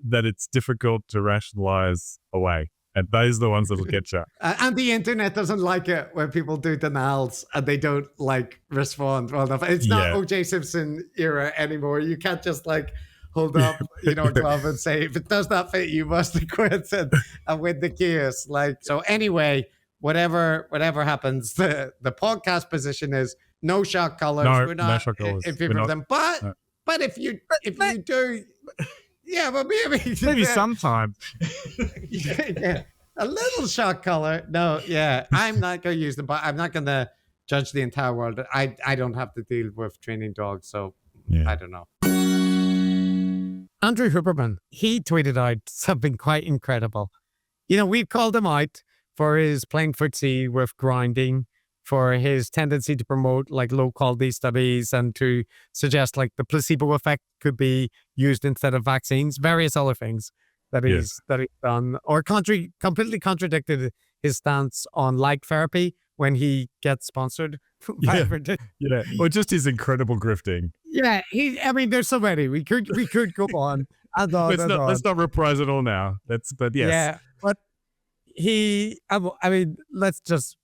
that it's difficult to rationalize away. And those are the ones that will get you. And the internet doesn't like it when people do denials and they don't like respond well enough. It's not OJ Simpson era anymore. You can't just like hold up, a glove and say, if it does not fit, you must acquit and win the case. Like, so anyway, whatever happens, the podcast position is no shock collars. We're not in favor of them. But if you do, but maybe sometimes. A little shock collar. No, I'm not going to use them, but I'm not going to judge the entire world. I don't have to deal with training dogs, so I don't know. Andrew Huberman, he tweeted out something quite incredible. we've called him out for his playing footsie with grinding, for his tendency to promote like low quality studies and to suggest like the placebo effect could be used instead of vaccines, various other things that he's done, or completely contradicted his stance on light therapy when he gets sponsored. Or just his incredible grifting. Yeah, there's so many. We could go on. Let's not reprise it all now. But yes. Yeah, but let's just,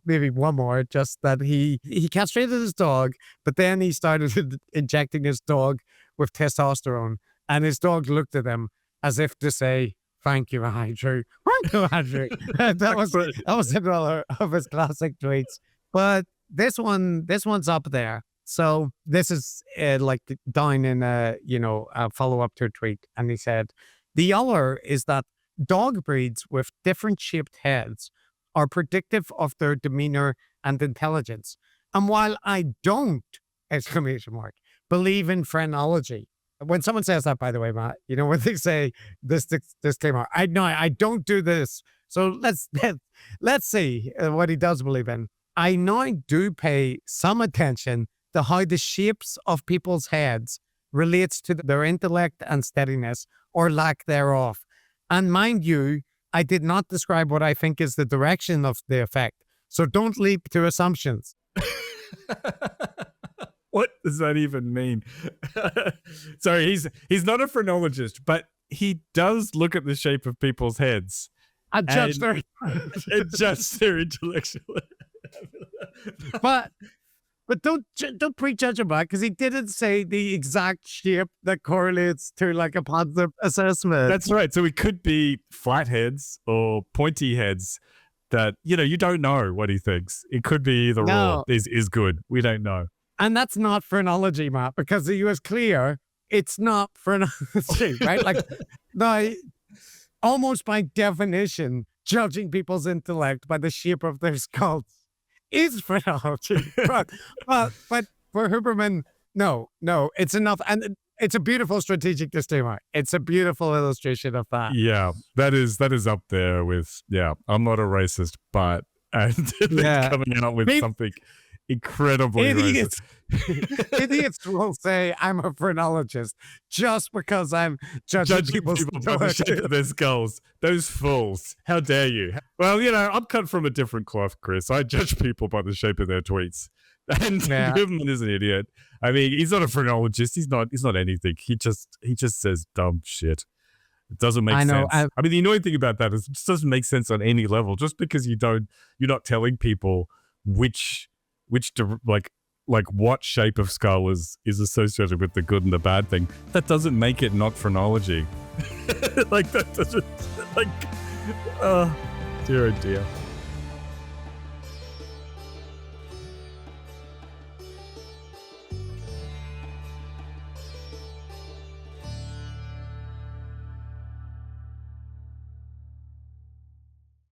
maybe one more, just that he castrated his dog, but then he started injecting his dog with testosterone, and his dog looked at him as if to say, "Thank you, Andrew." Thank you, Andrew. that was another of his classic tweets. But this one's up there. So this is like down in a follow-up to a tweet, and he said, "The other is that dog breeds with different shaped heads are predictive of their demeanor and intelligence. And while I don't, ! Believe in phrenology." When someone says that, by the way, Matt, when they say this disclaimer, I don't do this. So let's see what he does believe in. "I now do pay some attention to how the shapes of people's heads relates to their intellect and steadiness or lack thereof. And mind you, I did not describe what I think is the direction of the effect. So don't leap to assumptions." What does that even mean? Sorry, he's not a phrenologist, but he does look at the shape of people's heads and judge their intellectual. But don't prejudge him back, because he didn't say the exact shape that correlates to like a positive assessment. That's right. So it could be flat heads or pointy heads that, you don't know what he thinks. It could be either or is good. We don't know. And that's not phrenology, Matt, because he was clear it's not phrenology, right? Like, no, almost by definition, judging people's intellect by the shape of their skulls is phrenology. but for Huberman, no, it's enough. And it's a beautiful strategic disclaimer. It's a beautiful illustration of that. Yeah, that is up there with, I'm not a racist, but coming out with something incredibly racist. Idiots will say I'm a phrenologist just because I'm judging people by the shape of their skulls. Those fools. How dare you? Well, I'm cut from a different cloth, Chris. I judge people by the shape of their tweets. And Huberman is an idiot. He's not a phrenologist. He's not anything. He just says dumb shit. It doesn't make sense. The annoying thing about that is it just doesn't make sense on any level. Just because you're not telling people which what shape of skull is associated with the good and the bad thing, that doesn't make it not phrenology. That doesn't, dear oh dear.